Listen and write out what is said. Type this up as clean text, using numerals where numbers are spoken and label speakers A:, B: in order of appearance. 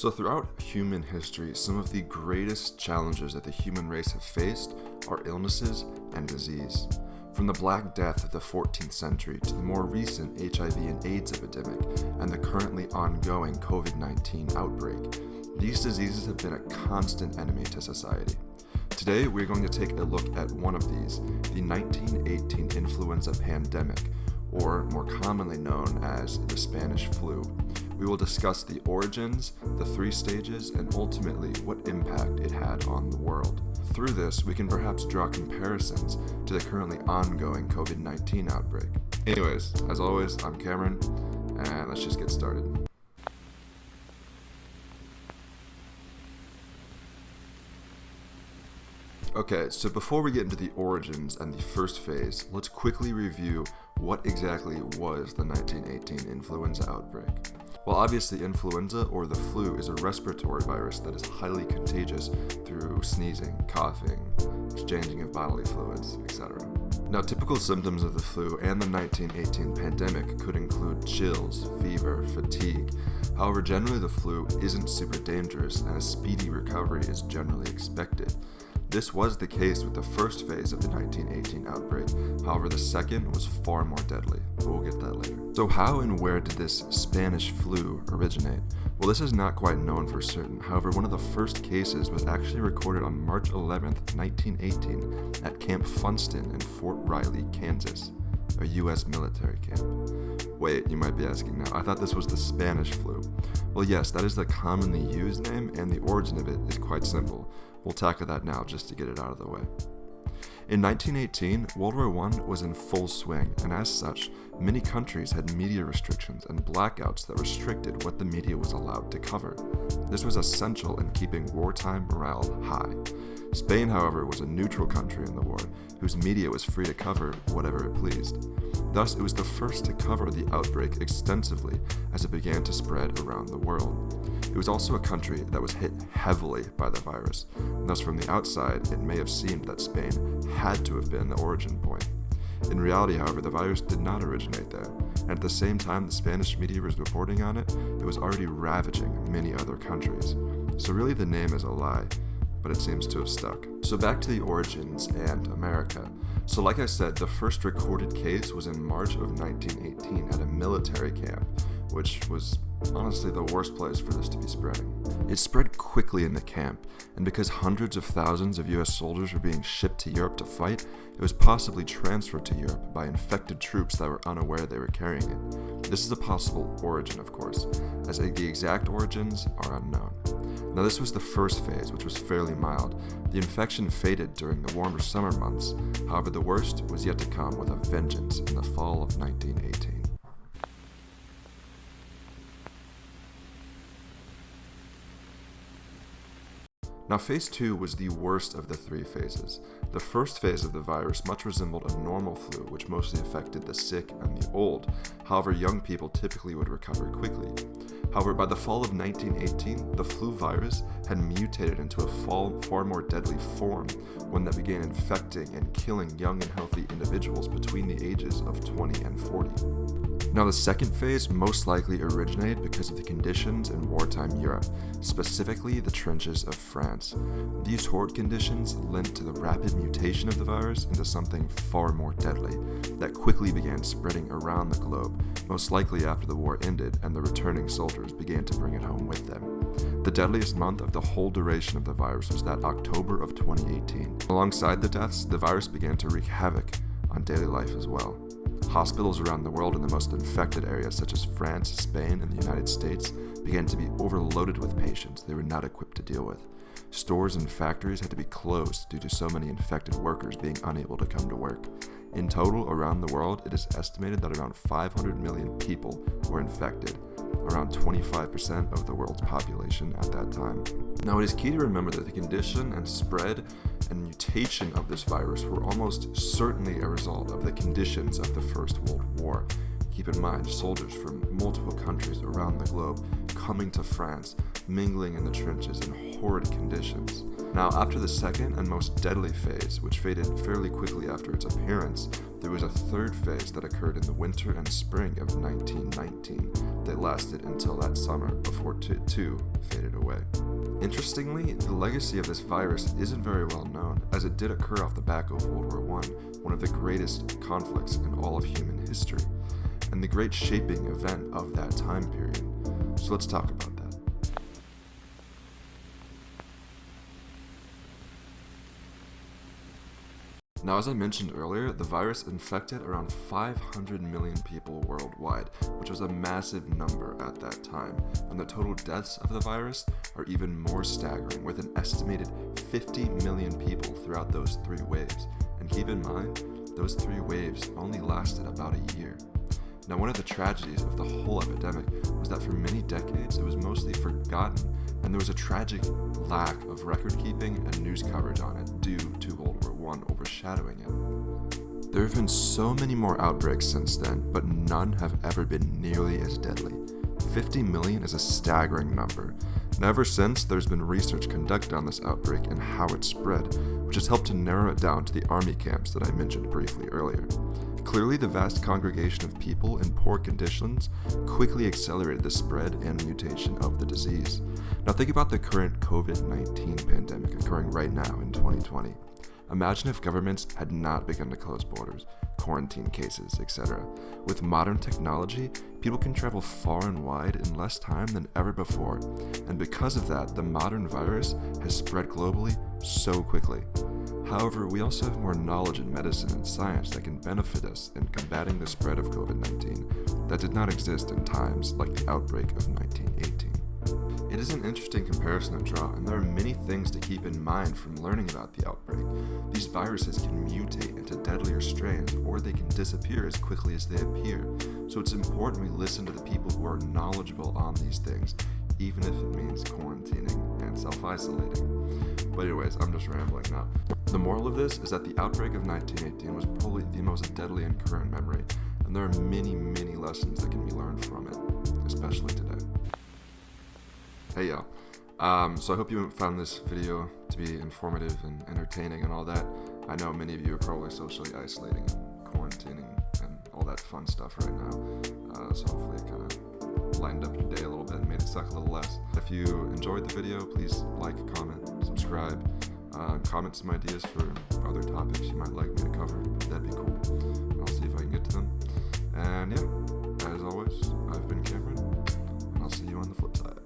A: So throughout human history, some of the greatest challenges that the human race have faced are illnesses and disease. From the Black Death of the 14th century to the more recent HIV and AIDS epidemic and the currently ongoing COVID-19 outbreak, these diseases have been a constant enemy to society. Today, we're going to take a look at one of these, the 1918 influenza pandemic, or more commonly known as the Spanish flu. We will discuss the origins, the 3 stages, and ultimately what impact it had on the world. Through this, we can perhaps draw comparisons to the currently ongoing COVID-19 outbreak. Anyways, as always, I'm Cameron, and let's just get started. Okay, so before we get into the origins and the first phase, let's quickly review what exactly was the 1918 influenza outbreak. Well, obviously, influenza or the flu is a respiratory virus that is highly contagious through sneezing, coughing, exchanging of bodily fluids, etc. Now, typical symptoms of the flu and the 1918 pandemic could include chills, fever, fatigue. However, generally the flu isn't super dangerous and a speedy recovery is generally expected. This was the case with the first phase of the 1918 outbreak, however the second was far more deadly, but we'll get that later. So how and where did this Spanish flu originate? Well, this is not quite known for certain, however one of the first cases was actually recorded on March 11th, 1918 at Camp Funston in Fort Riley, Kansas, a US military camp. Wait, you might be asking now, I thought this was the Spanish flu. Well yes, that is the commonly used name and the origin of it is quite simple. We'll tackle that now just to get it out of the way. In 1918, World War I was in full swing, and as such, many countries had media restrictions and blackouts that restricted what the media was allowed to cover. This was essential in keeping wartime morale high. Spain, however, was a neutral country in the war, whose media was free to cover whatever it pleased. Thus, it was the first to cover the outbreak extensively as it began to spread around the world. It was also a country that was hit heavily by the virus, and thus from the outside, it may have seemed that Spain had to have been the origin point. In reality, however, the virus did not originate there, and at the same time the Spanish media was reporting on it, it was already ravaging many other countries. So really the name is a lie, but it seems to have stuck. So back to the origins and America. So like I said, the first recorded case was in March of 1918 at a military camp, which was honestly the worst place for this to be spreading. It spread quickly in the camp, and because hundreds of thousands of US soldiers were being shipped to Europe to fight, it was possibly transferred to Europe by infected troops that were unaware they were carrying it. This is a possible origin, of course, as the exact origins are unknown. Now this was the first phase, which was fairly mild. The infection faded during the warmer summer months, however the worst was yet to come with a vengeance in the fall of 1918. Now phase 2 was the worst of the 3 phases. The first phase of the virus much resembled a normal flu, which mostly affected the sick and the old. However, young people typically would recover quickly. However, by the fall of 1918, the flu virus had mutated into a far more deadly form, one that began infecting and killing young and healthy individuals between the ages of 20 and 40. Now the second phase most likely originated because of the conditions in wartime Europe, specifically the trenches of France. These horrid conditions lent to the rapid mutation of the virus into something far more deadly, that quickly began spreading around the globe, most likely after the war ended and the returning soldiers began to bring it home with them. The deadliest month of the whole duration of the virus was that October of 2018. Alongside the deaths, the virus began to wreak havoc on daily life as well. Hospitals around the world in the most infected areas such as France, Spain, and the United States began to be overloaded with patients they were not equipped to deal with. Stores and factories had to be closed due to so many infected workers being unable to come to work. In total, around the world, it is estimated that around 500 million people were infected, around 25% of the world's population at that time. Now, it is key to remember that the condition and spread and mutation of this virus were almost certainly a result of the conditions of the First World War. Keep in mind, soldiers from multiple countries around the globe coming to France, mingling in the trenches in horrid conditions. Now, after the second and most deadly phase, which faded fairly quickly after its appearance, there was a third phase that occurred in the winter and spring of 1919 that lasted until that summer before it too faded away. Interestingly, the legacy of this virus isn't very well known, as it did occur off the back of World War I, one of the greatest conflicts in all of human history, and the great shaping event of that time period. So let's talk about that. Now, as I mentioned earlier, the virus infected around 500 million people worldwide, which was a massive number at that time, and the total deaths of the virus are even more staggering, with an estimated 50 million people throughout those 3 waves. And keep in mind, those 3 waves only lasted about a year. Now, one of the tragedies of the whole epidemic was that for many decades it was mostly forgotten, and there was a tragic lack of record keeping and news coverage on it due to World War I overshadowing it. There have been so many more outbreaks since then, but none have ever been nearly as deadly. 50 million is a staggering number, and ever since there's been research conducted on this outbreak and how it spread, which has helped to narrow it down to the army camps that I mentioned briefly earlier. Clearly, the vast congregation of people in poor conditions quickly accelerated the spread and mutation of the disease. Now think about the current COVID-19 pandemic occurring right now in 2020. Imagine if governments had not begun to close borders, quarantine cases, etc. With modern technology, people can travel far and wide in less time than ever before, and because of that, the modern virus has spread globally so quickly. However, we also have more knowledge in medicine and science that can benefit us in combating the spread of COVID-19 that did not exist in times like the outbreak of 1918. It is an interesting comparison to draw, and there are many things to keep in mind from learning about the outbreak. These viruses can mutate into deadlier strains, or they can disappear as quickly as they appear. So it's important we listen to the people who are knowledgeable on these things, even if it means quarantining and self-isolating. But anyways, I'm just rambling now. The moral of this is that the outbreak of 1918 was probably the most deadly in current memory, and there are many, many lessons that can be learned from it, especially today. Hey y'all, so I hope you found this video to be informative and entertaining and all that. I know many of you are probably socially isolating and quarantining and all that fun stuff right now, so hopefully it kind of lightened up your day a little bit and made it suck a little less. If you enjoyed the video, please like, comment, subscribe, comment some ideas for other topics you might like me to cover. That'd be cool. I'll see if I can get to them. And yeah, as always, I've been Cameron, and I'll see you on the flip side.